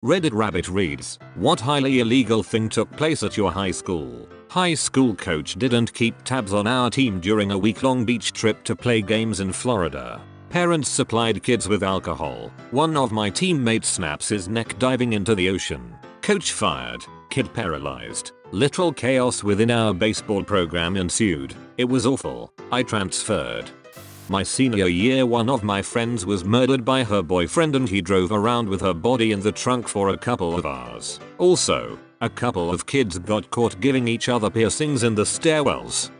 Reddit Rabbit reads, what highly illegal thing took place at your high school? High school coach didn't keep tabs on our team during a week-long beach trip to play games in Florida. Parents supplied kids with alcohol. One of my teammates snaps his neck diving into the ocean. Coach fired. Kid paralyzed. Literal chaos within our baseball program ensued. It was awful. I transferred. My senior year, one of my friends was murdered by her boyfriend and he drove around with her body in the trunk for a couple of hours. Also, a couple of kids got caught giving each other piercings in the stairwells.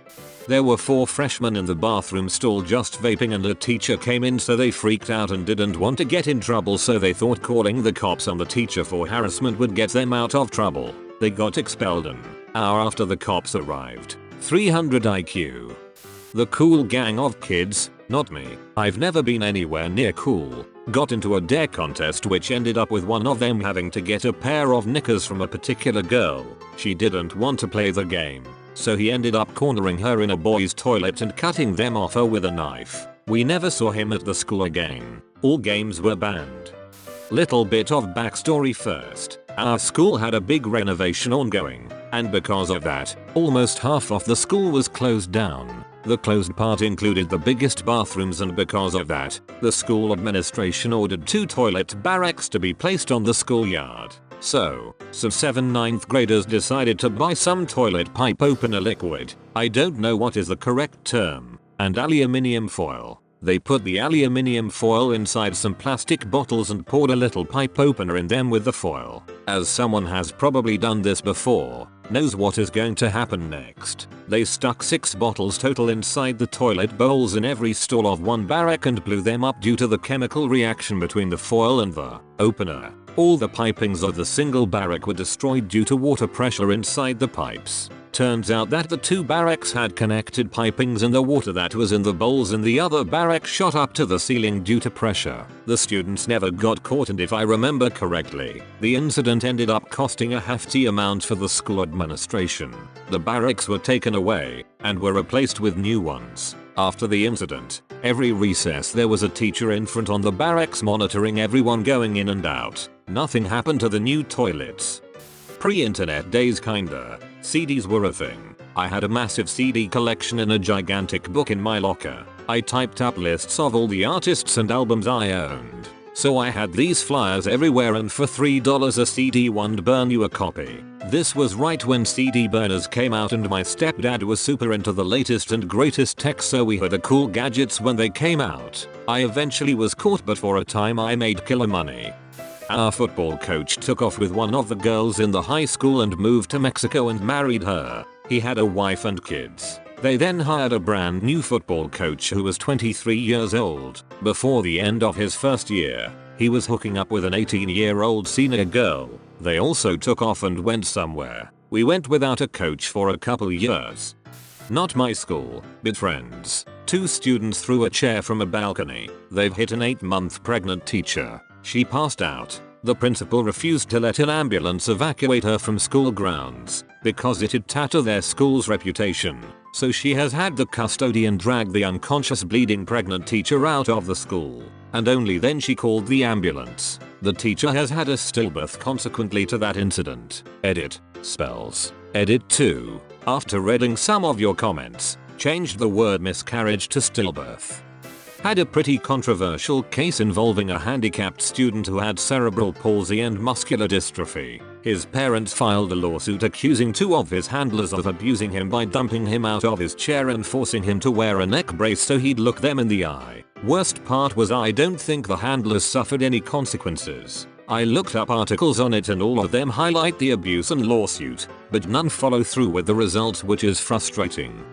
There were 4 freshmen in the bathroom stall just vaping and a teacher came in, so they freaked out and didn't want to get in trouble, so they thought calling the cops on the teacher for harassment would get them out of trouble. They got expelled an hour after the cops arrived. 300 IQ. The cool gang of kids, not me, I've never been anywhere near cool, got into a dare contest which ended up with one of them having to get a pair of knickers from a particular girl. She didn't want to play the game, so he ended up cornering her in a boys' toilet and cutting them off her with a knife. We never saw him at the school again. All games were banned. Little bit of backstory first. Our school had a big renovation ongoing, and because of that, almost half of the school was closed down. The closed part included the biggest bathrooms, and because of that, the school administration ordered 2 toilet barracks to be placed on the schoolyard. So, some 7 9th graders decided to buy some toilet pipe opener liquid, I don't know what is the correct term, and aluminium foil. They put the aluminium foil inside some plastic bottles and poured a little pipe opener in them with the foil. As someone has probably done this before, knows what is going to happen next. They stuck 6 bottles total inside the toilet bowls in every stall of one barrack and blew them up due to the chemical reaction between the foil and the opener. All the pipings of the single barrack were destroyed due to water pressure inside the pipes. Turns out that the 2 barracks had connected pipings and the water that was in the bowls in the other barrack shot up to the ceiling due to pressure. The students never got caught, and if I remember correctly, the incident ended up costing a hefty amount for the school administration. The barracks were taken away and were replaced with new ones. After the incident, every recess there was a teacher in front on the barracks monitoring everyone going in and out. Nothing happened to the new toilets. Pre-internet days kinda. CDs were a thing. I had a massive CD collection in a gigantic book in my locker. I typed up lists of all the artists and albums I owned. So I had these flyers everywhere, and for $3 a CD would burn you a copy. This was right when CD burners came out, and my stepdad was super into the latest and greatest tech, so we had the cool gadgets when they came out. I eventually was caught, but for a time I made killer money. Our football coach took off with one of the girls in the high school and moved to Mexico and married her. He had a wife and kids. They then hired a brand new football coach who was 23 years old. Before the end of his first year, he was hooking up with an 18-year-old senior girl. They also took off and went somewhere. We went without a coach for a couple years. Not my school, but friends. 2 students threw a chair from a balcony. They've hit an 8-month pregnant teacher. She passed out. The principal refused to let an ambulance evacuate her from school grounds because it'd tatter their school's reputation. So she has had the custodian drag the unconscious bleeding pregnant teacher out of the school, and only then she called the ambulance. The teacher has had a stillbirth consequently to that incident. Edit. Spells. Edit 2. After reading some of your comments, changed the word miscarriage to stillbirth. Had a pretty controversial case involving a handicapped student who had cerebral palsy and muscular dystrophy. His parents filed a lawsuit accusing 2 of his handlers of abusing him by dumping him out of his chair and forcing him to wear a neck brace so he'd look them in the eye. Worst part was I don't think the handlers suffered any consequences. I looked up articles on it and all of them highlight the abuse and lawsuit, but none follow through with the results, which is frustrating.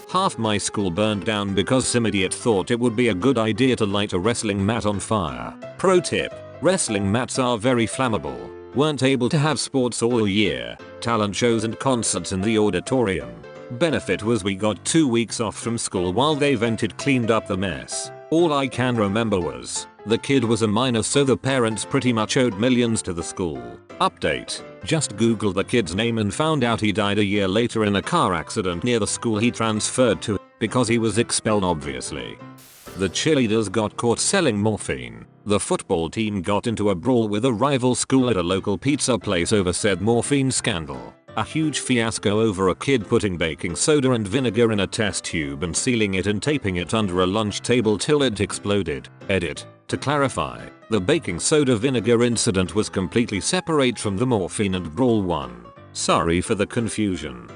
Half my school burned down because some idiot thought it would be a good idea to light a wrestling mat on fire. Pro tip: wrestling mats are very flammable. Weren't able to have sports all year, talent shows and concerts in the auditorium. Benefit was we got 2 weeks off from school while they vented cleaned up the mess. All I can remember was, the kid was a minor, so the parents pretty much owed millions to the school. Update: just googled the kid's name and found out he died a year later in a car accident near the school he transferred to, because he was expelled obviously. The cheerleaders got caught selling morphine. The football team got into a brawl with a rival school at a local pizza place over said morphine scandal. A huge fiasco over a kid putting baking soda and vinegar in a test tube and sealing it and taping it under a lunch table till it exploded. Edit. To clarify, the baking soda vinegar incident was completely separate from the morphine and brawl one. Sorry for the confusion.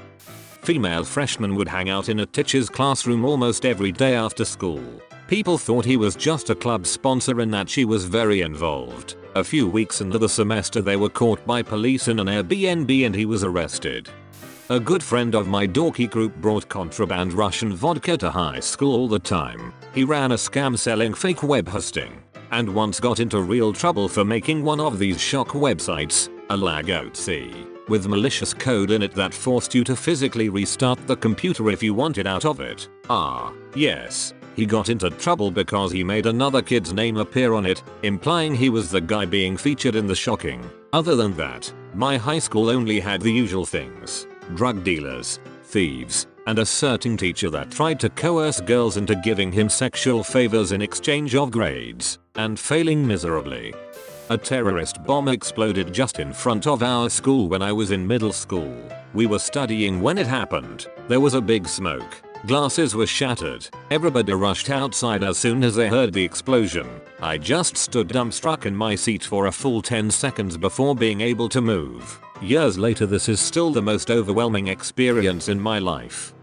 Female freshman would hang out in a teacher's classroom almost every day after school. People thought he was just a club sponsor and that she was very involved. A few weeks into the semester they were caught by police in an Airbnb and he was arrested. A good friend of my dorky group brought contraband Russian vodka to high school all the time. He ran a scam selling fake web hosting. And once got into real trouble for making one of these shock websites, a Lagotsi, with malicious code in it that forced you to physically restart the computer if you wanted out of it. Yes. He got into trouble because he made another kid's name appear on it, implying he was the guy being featured in the shocking. Other than that, my high school only had the usual things: drug dealers, thieves, and a certain teacher that tried to coerce girls into giving him sexual favors in exchange of grades, and failing miserably. A terrorist bomb exploded just in front of our school when I was in middle school. We were studying when it happened. There was a big smoke. Glasses were shattered. Everybody rushed outside as soon as they heard the explosion. I just stood dumbstruck in my seat for a full 10 seconds before being able to move. Years later, this is still the most overwhelming experience in my life.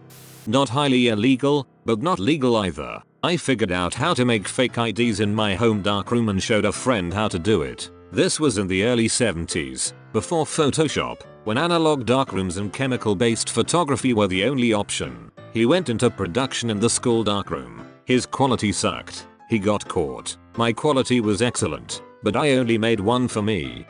Not highly illegal, but not legal either. I figured out how to make fake IDs in my home darkroom and showed a friend how to do it. This was in the early 70s, before Photoshop, when analog darkrooms and chemical-based photography were the only option. He went into production in the school darkroom. His quality sucked. He got caught. My quality was excellent, but I only made one for me.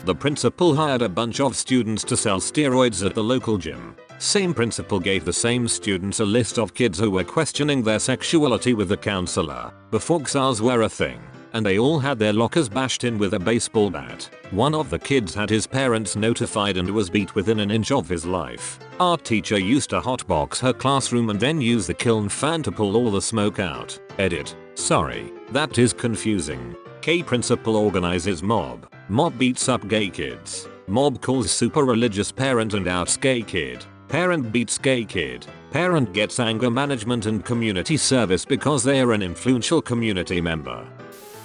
The principal hired a bunch of students to sell steroids at the local gym. Same principal gave the same students a list of kids who were questioning their sexuality with the counselor, before XRs were a thing, and they all had their lockers bashed in with a baseball bat. One of the kids had his parents notified and was beat within an inch of his life. Our teacher used to hotbox her classroom and then use the kiln fan to pull all the smoke out. Edit. Sorry, that is confusing. K principal organizes mob. Mob beats up gay kids. Mob calls super religious parent and outs gay kid. Parent beats gay kid. Parent gets anger management and community service because they are an influential community member.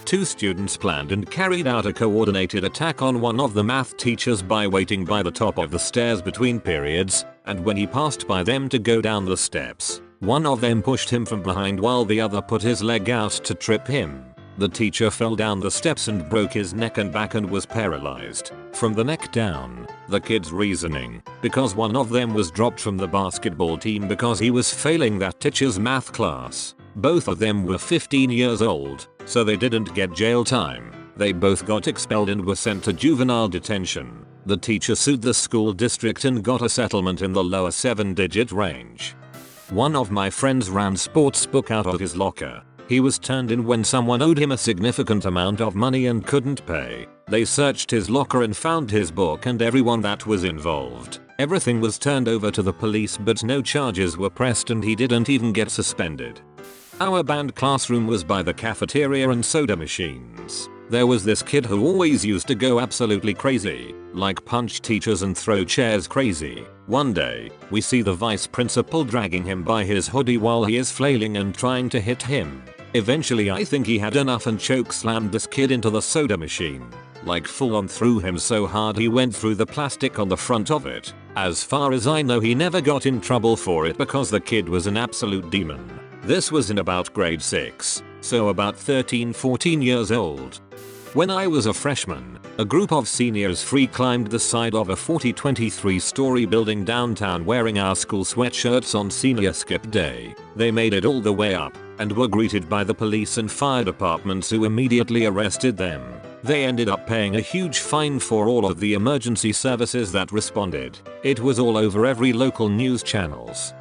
2 students planned and carried out a coordinated attack on one of the math teachers by waiting by the top of the stairs between periods, and when he passed by them to go down the steps, one of them pushed him from behind while the other put his leg out to trip him. The teacher fell down the steps and broke his neck and back and was paralyzed from the neck down. The kid's reasoning, because one of them was dropped from the basketball team because he was failing that teacher's math class. Both of them were 15 years old, so they didn't get jail time. They both got expelled and were sent to juvenile detention. The teacher sued the school district and got a settlement in the lower 7-digit range. One of my friends ran sports book out of his locker. He was turned in when someone owed him a significant amount of money and couldn't pay. They searched his locker and found his book and everyone that was involved. Everything was turned over to the police but no charges were pressed and he didn't even get suspended. Our band classroom was by the cafeteria and soda machines. There was this kid who always used to go absolutely crazy, like punch teachers and throw chairs crazy. One day, we see the vice principal dragging him by his hoodie while he is flailing and trying to hit him. Eventually I think he had enough and choke slammed this kid into the soda machine. Like full on threw him so hard he went through the plastic on the front of it. As far as I know he never got in trouble for it because the kid was an absolute demon. This was in about grade 6, so about 13-14 years old. When I was a freshman, a group of seniors free climbed the side of a 23-story building downtown wearing our school sweatshirts on senior skip day. They made it all the way up and were greeted by the police and fire departments who immediately arrested them. They ended up paying a huge fine for all of the emergency services that responded. It was all over every local news channels.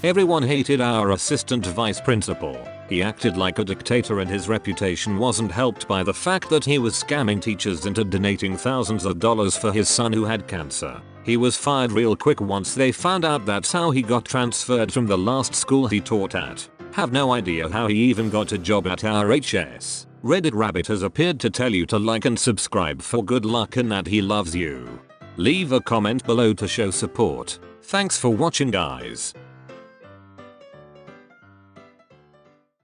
Everyone hated our assistant vice principal. He acted like a dictator and his reputation wasn't helped by the fact that he was scamming teachers into donating thousands of dollars for his son who had cancer. He was fired real quick once they found out that's how he got transferred from the last school he taught at. Have no idea how he even got a job at RHS. Reddit Rabbit has appeared to tell you to like and subscribe for good luck and that he loves you. Leave a comment below to show support. Thanks for watching guys.